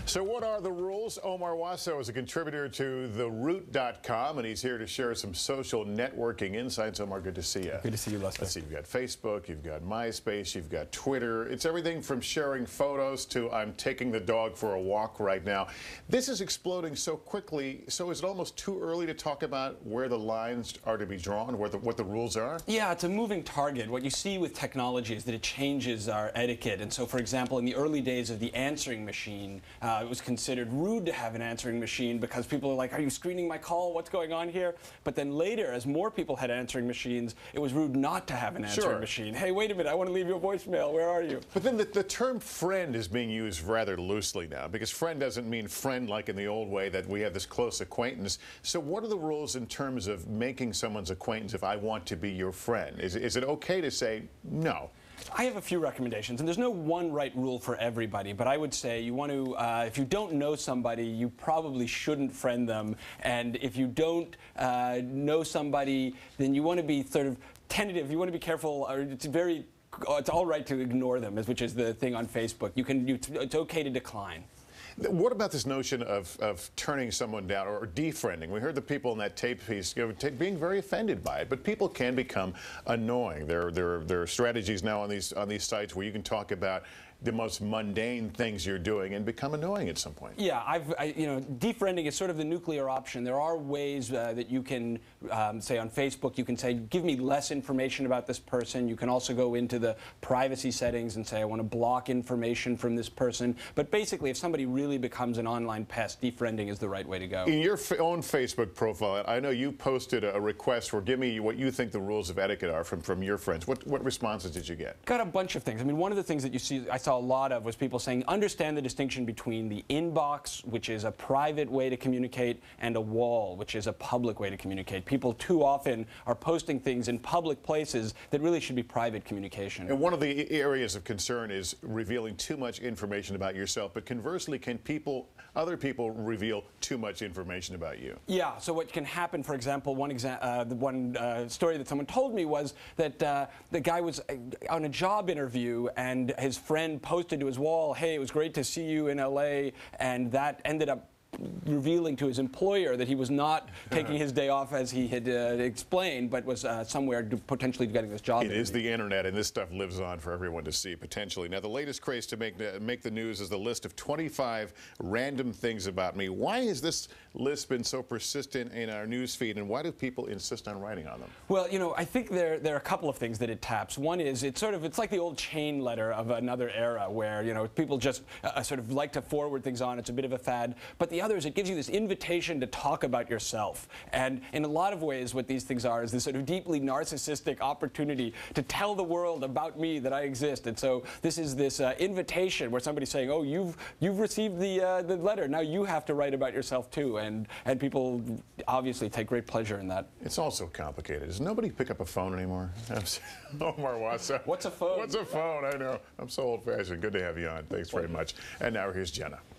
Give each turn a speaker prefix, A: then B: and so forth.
A: So what are the rules? Omar Wasow is a contributor to theroot.com, and he's here to share some social networking insights. Omar, good to see you.
B: Good to see you, Lester.
A: Let's see, you've got Facebook, you've got MySpace, you've got Twitter. It's everything from sharing photos to I'm taking the dog for a walk right now. This is exploding so quickly, so is it almost too early to talk about where the lines are to be drawn, what the rules are?
B: Yeah, it's a moving target. What you see with technology is that it changes our etiquette. And so, for example, in the early days of the answering machine, it was considered rude to have an answering machine because people are like, are you screening my call? What's going on here? But then later, as more people had answering machines, it was rude not to have an answering machine. Hey, wait a minute, I want to leave you a voicemail. Where are you?
A: But then the term friend is being used rather loosely now, because friend doesn't mean friend like in the old way that we have this close acquaintance. So what are the rules in terms of making someone's acquaintance if I want to be your friend? Is it okay to say no?
B: I have a few recommendations, and there's no one right rule for everybody, but I would say you want to, if you don't know somebody, you probably shouldn't friend them, and if you don't know somebody, then you want to be sort of tentative. You want to be careful, or it's all right to ignore them, which is the thing on Facebook. It's okay to decline.
A: What about this notion of turning someone down or defriending? We heard the people in that tape piece being very offended by it, but people can become annoying. There are strategies now on these sites where you can talk about the most mundane things you're doing and become annoying at some point.
B: Yeah, defriending is sort of the nuclear option. There are ways that you can say on Facebook, you can say, give me less information about this person. You can also go into the privacy settings and say, I want to block information from this person. But basically, if somebody really becomes an online pest, defriending is the right way to go.
A: In your own Facebook profile, I know you posted a request for give me what you think the rules of etiquette are from your friends. What responses did you get?
B: Got a bunch of things. I mean, one of the things that you see, I saw a lot of, was people saying, understand the distinction between the inbox, which is a private way to communicate, and a wall, which is a public way to communicate. People too often are posting things in public places that really should be private communication.
A: And one of the areas of concern is revealing too much information about yourself, but conversely, can other people reveal too much information about you?
B: Yeah, so what can happen, for example, one story that someone told me was that the guy was on a job interview and his friend posted to his wall, hey, it was great to see you in LA, and that ended up revealing to his employer that he was not taking his day off as he had explained, but was somewhere potentially getting this job.
A: It is the internet, and this stuff lives on for everyone to see, potentially. Now, the latest craze to make the news is the list of 25 random things about me. Why has this list been so persistent in our news feed, and why do people insist on writing on them?
B: Well, you know, I think there are a couple of things that it taps. One is it's like the old chain letter of another era where, you know, people just sort of like to forward things on. It's a bit of a fad. But the other is it gives you this invitation to talk about yourself. And in a lot of ways, what these things are is this sort of deeply narcissistic opportunity to tell the world about me that I exist. And so this is this invitation where somebody's saying, oh, you've received the letter. Now you have to write about yourself too. And people obviously take great pleasure in that.
A: It's also complicated. Does nobody pick up a phone anymore? Omar Wasow.
B: What's a phone?
A: What's a phone? I know. I'm so old-fashioned. Good to have you on. Thanks very much. And now here's Jenna.